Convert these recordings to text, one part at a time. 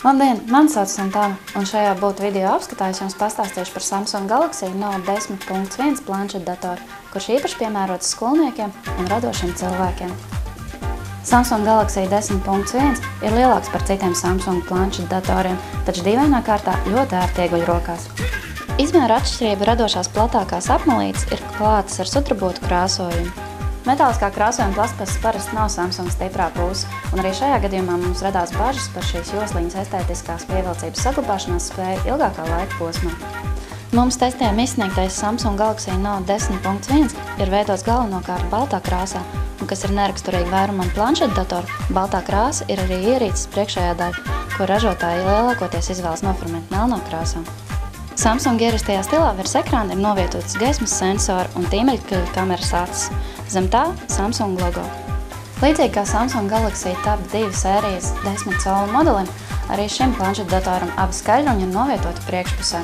Labdien, mani sauc Santana, un šajā būtu video apskatā es jums pastāstīšu par Samsung Galaxy Note 10.1 planšetdatoru, kurš īpaši piemērots skolniekiem un radošiem cilvēkiem. Samsung Galaxy 10.1 ir lielāks par citiem Samsung planšetdatoriem, taču dīvainā kārtā ļoti ērti ieguļ rokās. Izmēra atšķirība radošās platākās apmalītes ir klātas ar sudrabotu krāsojumu. Metāliskā krāsojuma plastmasas parasti nav Samsung stiprā puse, un arī šajā gadījumā mums radās bažas par šīs josliņas estētiskās pievilcības saglabāšanās spēju ilgākā laika posmā. Mums testējuma izsniegtais Samsung Galaxy Note 10.1 ir veidots galvenokārt baltā krāsā, un kas ir neraksturīgi vairumam planšetdatoru, baltā krāsa ir arī ierīces priekšējā daļa, ko ražotāji lielākoties izvēlas noformēt melnā krāsā. Samsung ierastajā stilā virs ekrāna ir novietotas gaismas sensori un tīmeļkaļu kameras acis. Zem tā Samsung logo. Līdzīgi kā Samsung Galaxy Tab 2 sērijas 10 colu modelim, arī šim planšetdatoram abi skaļruņi ir novietoti priekšpusē.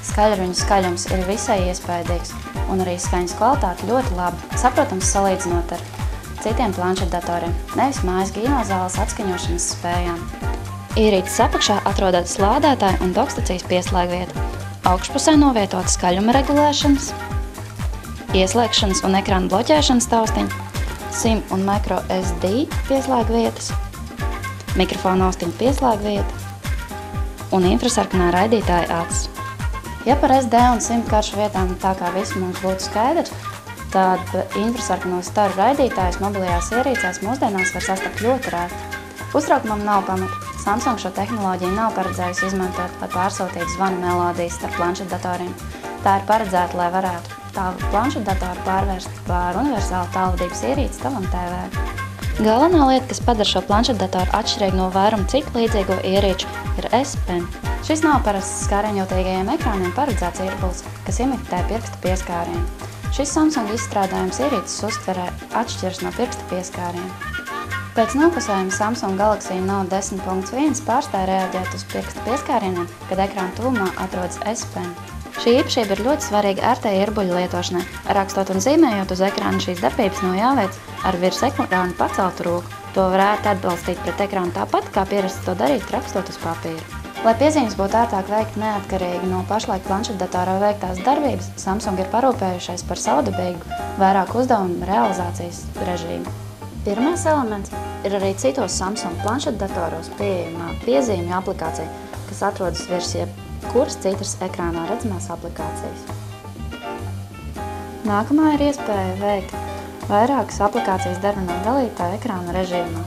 Skaļruņu skaļums ir visai iespaidīgs, un arī skaņas kvalitāte ļoti laba, saprotams salīdzinot ar citiem planšetdatoriem, nevis mājas gīnozāles atskaņošanas spējām. Ierīces apakšā atrodas lādētāja un dokstacijas pieslēgvieta. Augšpusē novietota skaļuma regulēšanas, ieslēgšanas un ekrāna bloķēšanas taustiņi, SIM un microSD pieslēgvietas, mikrofona austiņu pieslēgvieta un infrasarkanā raidītāja acis. Ja par SD un SIM karšu vietām tā kā viss mums būtu skaidrs, tad infrasarkano staru raidītājus mobilajās ierīcēs mūsdienās var sastapt ļoti rēti. Uztraukumam nav pamata. Samsung šo tehnoloģiju nav paredzējusi izmantot, lai pārsūtītu zvanu melodijas starp planšetdatoriem. Tā ir paredzēta, lai varētu tavu planšetdatoru pārvērst par universālu tālvadības ierīci tavam TV. Galvenā lieta, kas padara šo planšetdatoru atšķirīgu no vairumu citu līdzīgo ierīču, ir S Pen. Šis nav parasts skāriņjotīgajiem ekrāniem paredzēts ierpuls, kas imitē pirksta pieskārienu. Šis Samsung izstrādājums ierīces uztverē atšķiras no pirksta pieskāriena. Pēc noklusējuma Samsung Galaxy Note 10.1 pārstāja reaģēt uz pirksta pieskārieniem, kad ekrāna tuvumā atrodas S Pen. Šī īpašība ir ļoti svarīga ērtai ierbuļu lietošanai. Rakstot un zīmējot uz ekrāna šīs darbības nav jāveic ar virs ekrāna paceltu roku. To varētu atbalstīt pret ekrānu tāpat, kā pierasts to darīt rakstot uz papīra. Lai piezīmes būtu ērtāk veikt neatkarīgi no pašlaik planšetdatorā veiktās darbības, Samsung ir parūpējušies par savdabīgu vairāku uzdevumu realizācijas režīmu. Pirmais elements ir arī citos Samsung planšetdatoros pieejamā piezīmju aplikācija, kas atrodas virs jebkuras citas ekrānā redzamās aplikācijas. Nākamā ir iespēja veikt vairākas aplikācijas darbināt dalītāju ekrāna režīmā.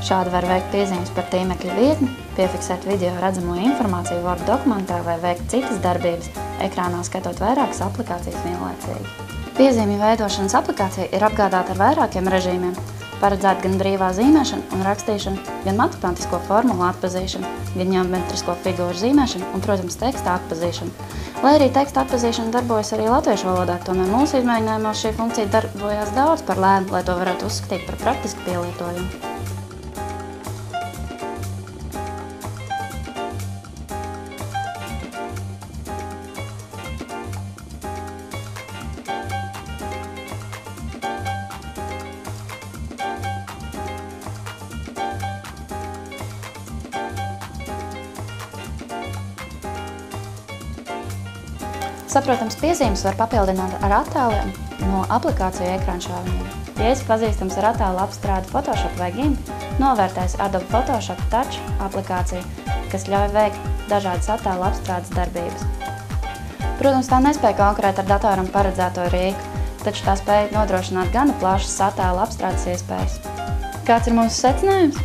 Šādi var veikt piezīmes par tīmekļa vietni, piefiksēt video redzamo informāciju Word dokumentā vai veikt citas darbības, ekrānā skatot vairākas aplikācijas vienlaicīgi. Piezīmju veidošanas aplikācija ir apgādāta ar vairākiem režīmiem, paredzēta gan brīvā zīmēšana un rakstīšana, gan matemātisko formulu atpazīšana, gan ģeometrisko figūru zīmēšana un, protams, teksta atpazīšana. Lai arī teksta atpazīšana darbojas arī latviešu valodā, tomēr mūsu izmēģinājumos šī funkcija darbojās daudz par lēnu, lai to varētu uzskatīt par praktisku pielietojumu. Saprotams, piezīmes var papildināt ar attēliem no aplikāciju ekrānšāviņiem. Ja esi pazīstams ar attēlu apstrādi Photoshop vai GIMP, novērtēs Adobe Photoshop Touch aplikāciju, kas ļauj veikt dažādas attēlu apstrādes darbības. Protams, tā nespēja konkurēt ar datoram paredzēto rīku, taču tā spēja nodrošināt gana plašas attēlu apstrādes iespējas. Kāds ir mūsu secinājums?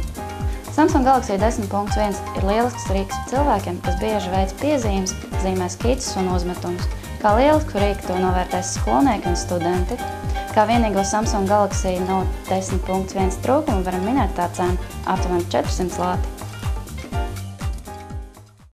Samsung Galaxy 10.1 ir lielisks rīks cilvēkiem, kas bieži veic piezīmes, zīmē skices un uzmetumus. Kā lielisku rīku to novērtēs skolnieki un studenti. Kā vienīgo Samsung Galaxy Note 10.1 trūkumu varam minēt tā cenu aptuveni 400 lati.